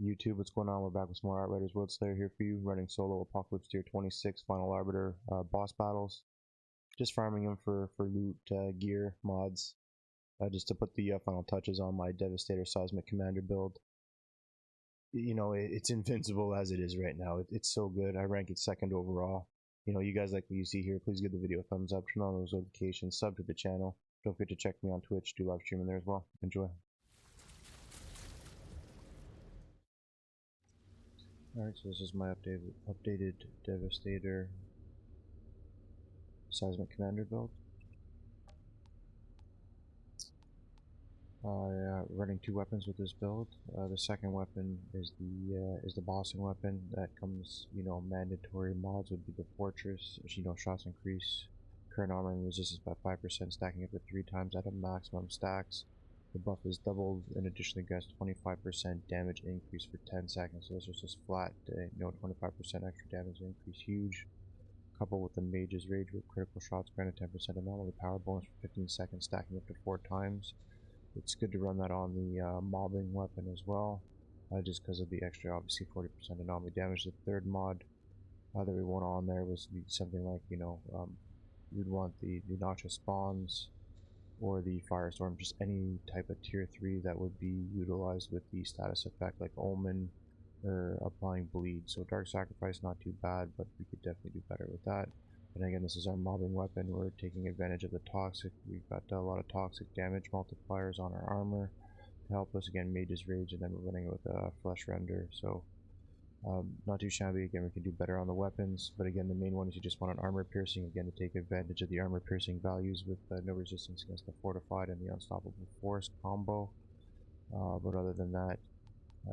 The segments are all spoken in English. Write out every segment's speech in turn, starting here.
YouTube, what's going on? We're back with some more Outriders Worldslayer here for you, running solo Apocalypse Tier 26 Final Arbiter boss battles. Just farming them for loot, gear, mods, just to put the final touches on my Devastator Seismic Commander build. You know, it's invincible as it is right now. It's so good. I rank it second overall. You know, you guys like what you see here, please give the video a thumbs up, turn on those notifications, sub to the channel. Don't forget to check me on Twitch, do live streaming there as well. Enjoy. Alright, so this is my updated Devastator Seismic Commander build. Running two weapons with this build. The second weapon is the bossing weapon that comes, you know, mandatory mods would be the Fortress. As you know, shots increase current armor and resistance by 5%, stacking up to 3 times out of maximum stacks. The buff is doubled and additionally gets 25% damage increase for 10 seconds. So this is just flat, you know, 25% extra damage increase, huge. Coupled with the Mage's Rage with critical shots, granted 10% anomaly power bonus for 15 seconds, stacking up to 4 times. It's good to run that on the mobbing weapon as well, just because of the extra, obviously 40% anomaly damage. The third mod that we want on there was something like, you know, you'd want the Noxious Spawns or the Firestorm, just any type of tier 3 that would be utilized with the status effect like Omen or applying Bleed. So Dark Sacrifice not too bad, but we could definitely do better with that. And again, this is our mobbing weapon. We're taking advantage of the toxic. We've got a lot of toxic damage multipliers on our armor to help us. Again, Mage's Rage, and then we're running it with a Flesh Render. So not too shabby. Again, we can do better on the weapons, but again, the main one is you just want an armor piercing, again, to take advantage of the armor piercing values with no resistance against the fortified and the unstoppable force combo. But other than that,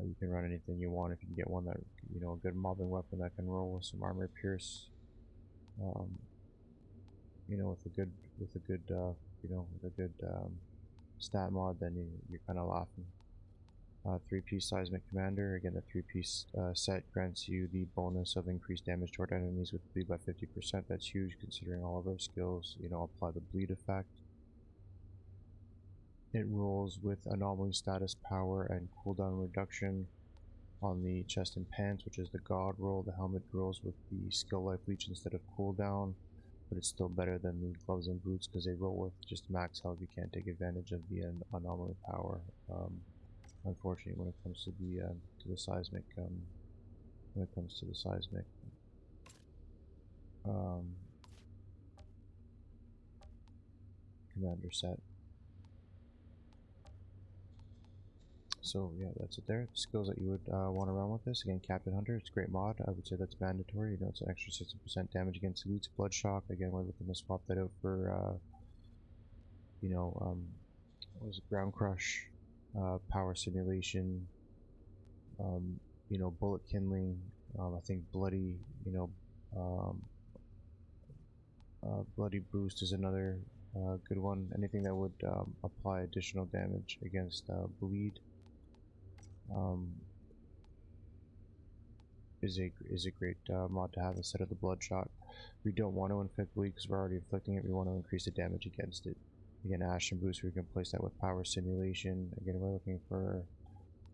you can run anything you want. If you can get one that, you know, a good mobbing weapon that can roll with some armor pierce, you know, with a good stat mod, then you're kind of laughing. 3-piece Seismic Commander. Again, the 3-piece set grants you the bonus of increased damage toward enemies with bleed by 50%. That's huge considering all of our skills, you know, apply the bleed effect. It rolls with anomaly status power and cooldown reduction on the chest and pants, which is the God roll. The helmet rolls with the skill life leech instead of cooldown, but it's still better than the gloves and boots because they roll with just max health. You can't take advantage of the anomaly power. Unfortunately, when it comes to the seismic, commander set. So yeah, that's it there. The skills that you would want to run with this. Again, Captain Hunter, it's a great mod. I would say that's mandatory. You know, it's an extra 60% damage against elites. Blood Shock, again, we're looking to swap that out for, you know, what was it? Ground Crush, Power Simulation, you know, Bullet Kindling, I think Bloody, you know, Bloody Boost is another good one. Anything that would apply additional damage against bleed is a great mod to have instead of the Bloodshot. We don't want to inflict bleed because we're already inflicting it. We want to increase the damage against it. Again, Ashen Boost, we can place that with Power Simulation. Again, we're looking for,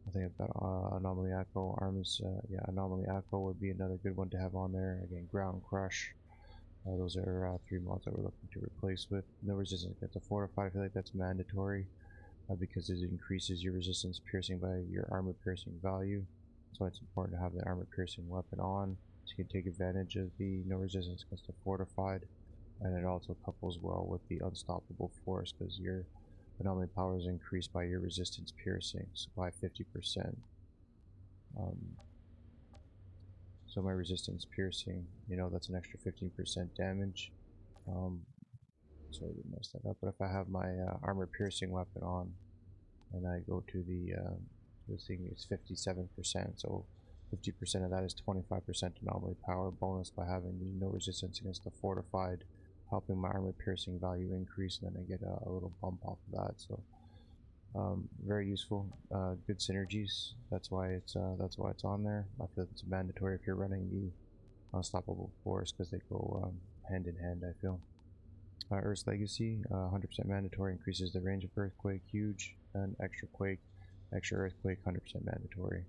I think I've got Anomaly Echo arms. Yeah, Anomaly Echo would be another good one to have on there. Again, Ground Crush. Those are 3 mods that we're looking to replace with. No resistance against the Fortified. I feel like that's mandatory because it increases your resistance piercing by your armor piercing value. So it's important to have the armor piercing weapon on so you can take advantage of the no resistance against the Fortified. And it also couples well with the Unstoppable Force because your anomaly power is increased by your resistance piercing by 50%. So my resistance piercing, you know, that's an extra 15% damage. So I didn't mess that up. But if I have my armor piercing weapon on, and I go to the thing, it's 57%. So 50% of that is 25% anomaly power bonus by having the no resistance against the fortified, helping my armor piercing value increase, and then I get a little bump off of that. So very useful, good synergies. That's why it's on there. I feel it's mandatory if you're running the Unstoppable Force because they go hand in hand, I feel. Earth's Legacy, 100% mandatory, increases the range of Earthquake, huge, and extra Quake, extra Earthquake, 100% mandatory.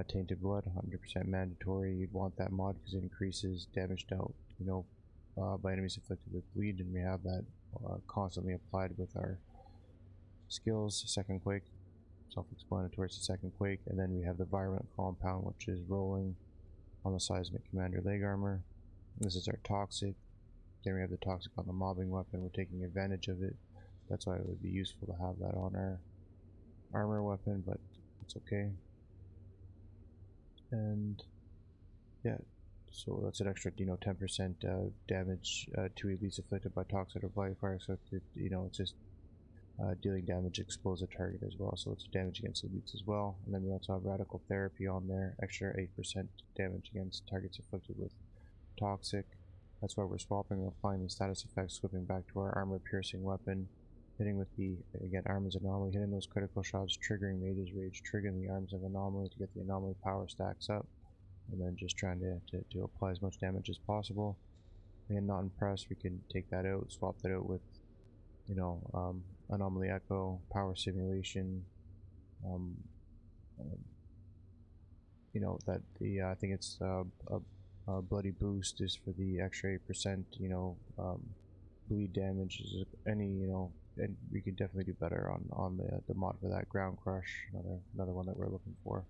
Tainted Blood, 100% mandatory. You'd want that mod because it increases damage dealt, you know, by enemies afflicted with bleed, and we have that constantly applied with our skills. Second Quake, self-explanatory, it's the second Quake, and then we have the Virulent Compound, which is rolling on the Seismic Commander leg armor. This is our Toxic. Then we have the Toxic on the mobbing weapon. We're taking advantage of it. That's why it would be useful to have that on our armor weapon, but it's okay. And yeah, so that's an extra, you know, 10% damage to elites afflicted by toxic or blight fire. So you know, it's just dealing damage explodes a target as well. So it's damage against elites as well. And then we also have Radical Therapy on there, extra 8% damage against targets afflicted with toxic. That's why we're swapping and applying the status effects, switching back to our armor piercing weapon, hitting with the, again, Arms Anomaly, hitting those critical shots, triggering Mage's Rage, triggering the Arms of Anomaly to get the Anomaly power stacks up, and then just trying to apply as much damage as possible. And not impressed, we can take that out, swap that out with, you know, Anomaly Echo, Power Simulation, you know, that the, I think it's Bloody Boost is for the extra 8%, you know, bleed damage, is any, you know, and we could definitely do better on the mod for that. Ground Crush, another one that we're looking for.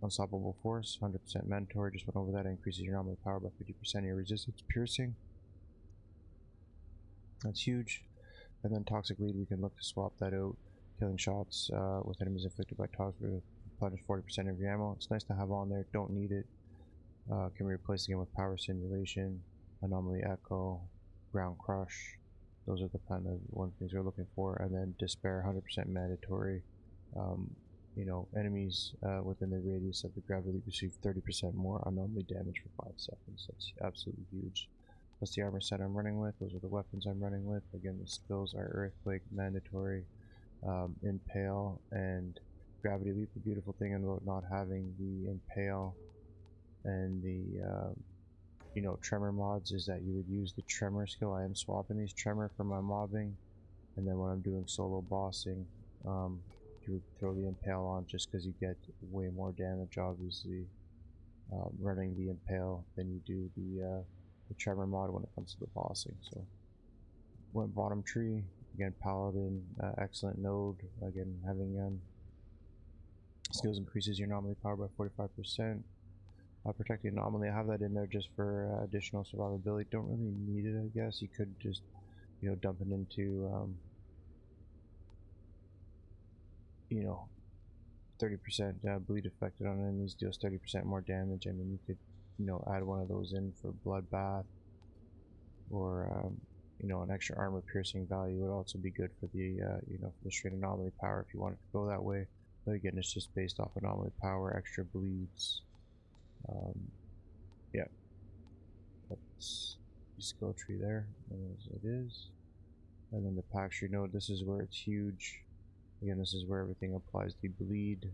Unstoppable Force, 100% mandatory, just went over that, increases your anomaly power by 50%, your resistance piercing. That's huge. And then Toxic Lead, we can look to swap that out, killing shots with enemies inflicted by toxic, replenish 40% of your ammo. It's nice to have on there, don't need it. Can we replace again with Power Simulation, Anomaly Echo, Ground Crush. Those are the kind of things we're looking for. And then Despair, 100% mandatory. You know, enemies within the radius of the gravity receive 30% more anomaly damage for 5 seconds. That's absolutely huge. That's the armor set I'm running with. Those are the weapons I'm running with. Again, the skills are Earthquake, mandatory, Impale, and Gravity Leap. The beautiful thing about not having the Impale and the you know, Tremor mods is that you would use the Tremor skill. I am swapping these Tremor for my mobbing, and then when I'm doing solo bossing, you would throw the Impale on just because you get way more damage, obviously, running the Impale than you do the Tremor mod when it comes to the bossing. So went bottom tree again. Paladin, excellent node. Again, having skills increases your anomaly power by 45%. Protect the anomaly. I have that in there just for additional survivability. Don't really need it, I guess. You could just, you know, dump it into you know, 30% bleed affected on enemies, deals 30% more damage. I mean, you could, you know, add one of those in for Bloodbath, or you know, an extra armor piercing value would also be good for the you know, for the straight anomaly power if you wanted to go that way. But again, it's just based off anomaly power, extra bleeds. Yeah, that's the skill tree there, as it is. And then the pack tree node, this is where it's huge. Again, this is where everything applies. The bleed,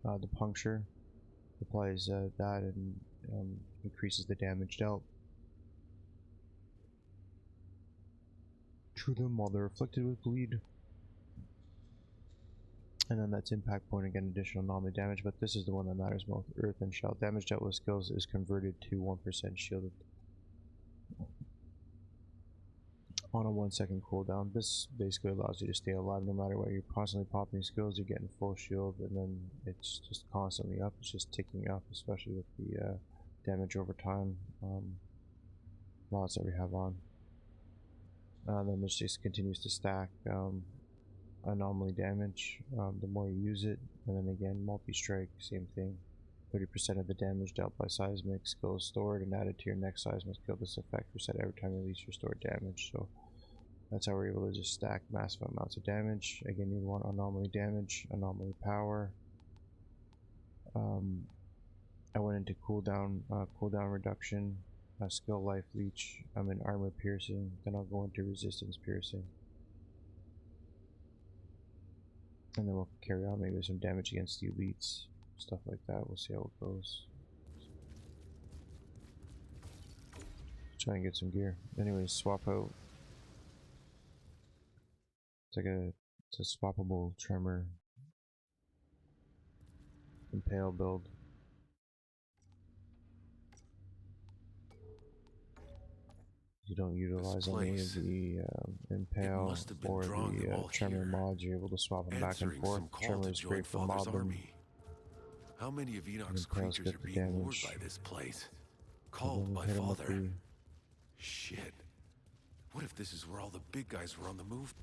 the puncture applies that, and increases the damage dealt to them while they're afflicted with bleed. And then that's impact point, again, additional anomaly damage, but this is the one that matters most. Earth and Shell. Damage dealt with skills is converted to 1% shielded on a 1-second cooldown. This basically allows you to stay alive no matter what. You're constantly popping skills, you're getting full shield, and then it's just constantly up. It's just ticking up, especially with the damage over time mods that we have on. Then this just continues to stack anomaly damage the more you use it. And then again, multi-strike, same thing. 30% of the damage dealt by seismic skill is stored and added to your next seismic skill. This effect reset every time you release your stored damage. So that's how we're able to just stack massive amounts of damage. Again, you want anomaly damage, anomaly power. I went into cooldown reduction, skill life leech. I'm in armor piercing. Then I'll go into resistance piercing. And then we'll carry on maybe some damage against the elites, stuff like that. We'll see how it goes. Try and get some gear. Anyways, swap out. It's like a It's a swappable tremor impale build. You don't utilize any of the impale or the tremor mods. You're able to swap them back and forth. Tremor is great for mobbing. How many of Enoch's Impale's creatures good are for being lured damage. by this place? So then Called we by hit him with Father. the Shit. What if this is where all the big guys were on the move?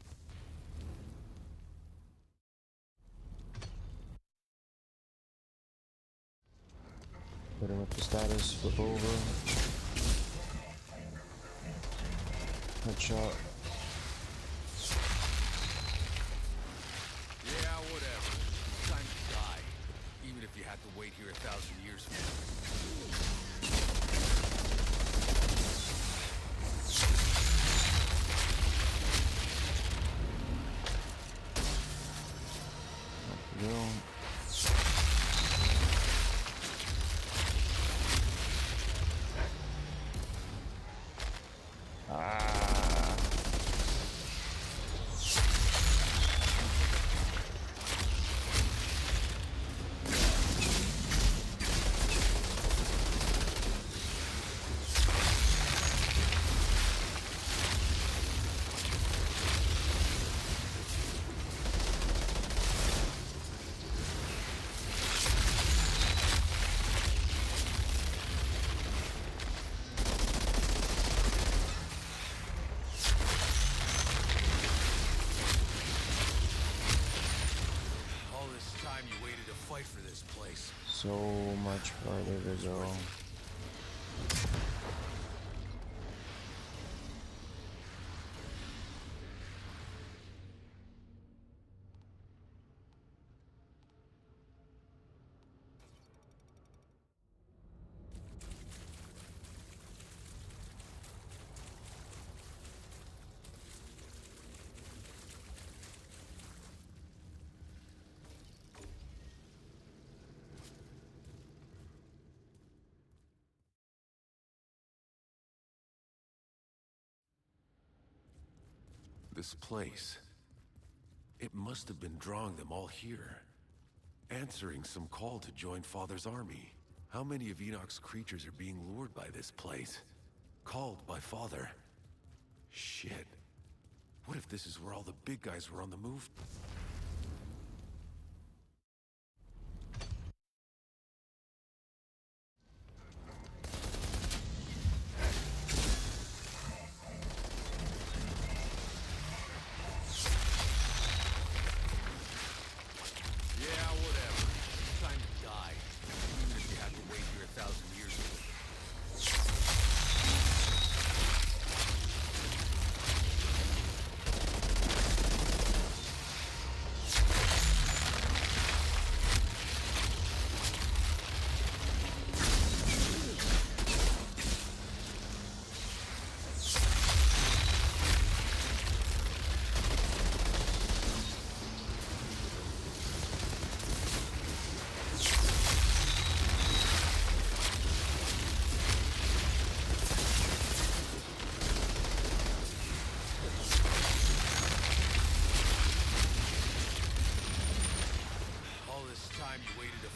hit him with the status, flip over. Headshot. Yeah, whatever. It's time to die. Even if you had to wait here 1,000 years from There we go. for this place. So much farther to go. This place. It must have been drawing them all here. Answering some call to join Father's army. How many of Enoch's creatures are being lured by this place? Called by Father. Shit. What if this is where all the big guys were on the move?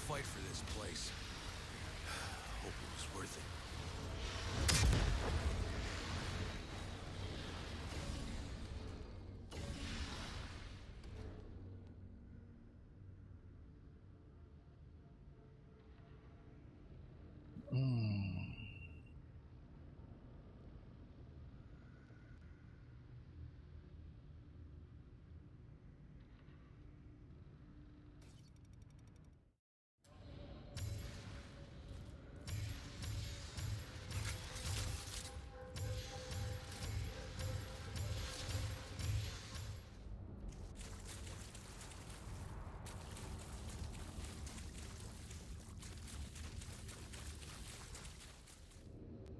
Fight for this place. Hope it was worth it.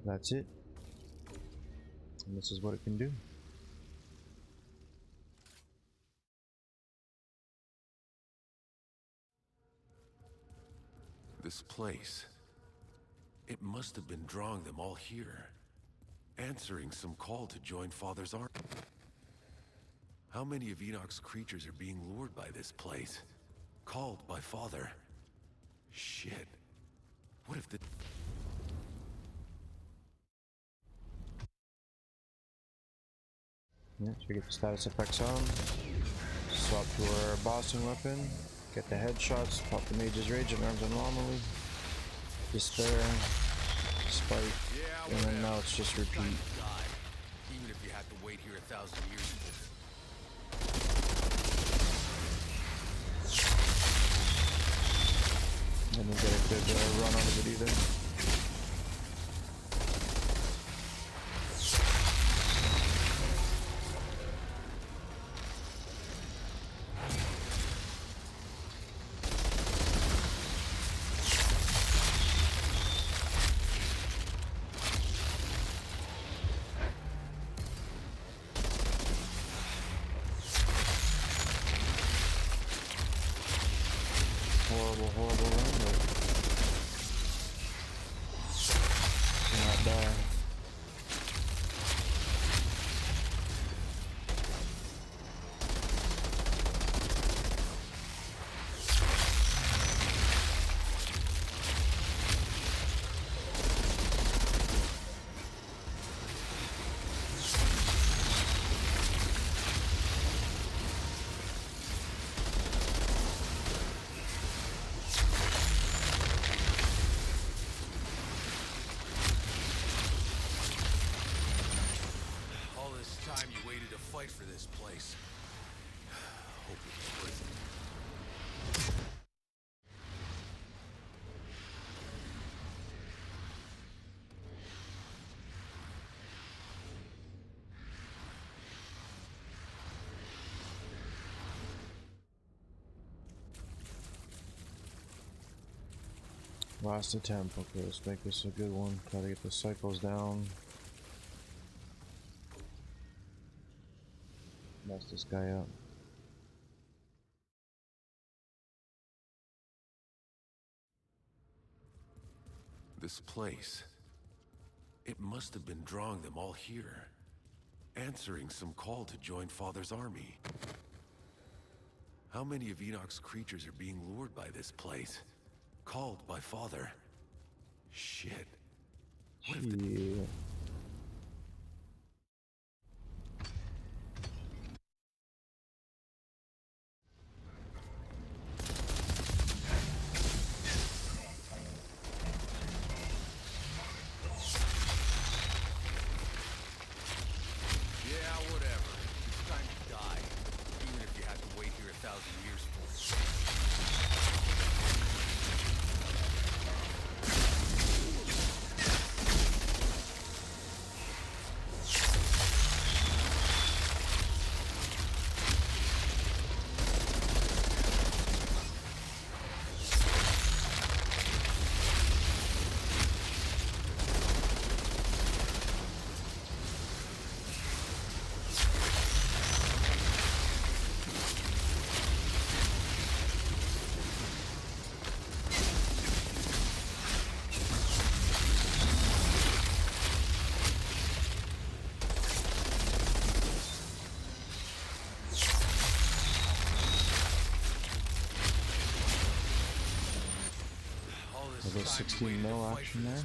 That's it. And this is what it can do. This place. It must have been drawing them all here. Answering some call to join Father's army. How many of Enoch's creatures are being lured by this place? Called by Father? Shit. What if the... Yeah, so we get the status effects on. Swap to our bossing weapon. Get the headshots. Pop the Mage's Rage and Arms Anomaly. Despair. Spike. And then now it's just repeat. Even if you had to wait here 1,000 years. And then get a good run out of it either. Horrible run, but not die. Fight for this place. Hope it was worth it. Last attempt. Okay, let's make this a good one. Try to get the cycles down. Mess this guy up. This place. It must have been drawing them all here. Answering some call to join Father's army. How many of Enoch's creatures are being lured by this place? Called by Father? Shit. What if the... There's 16 mil action there.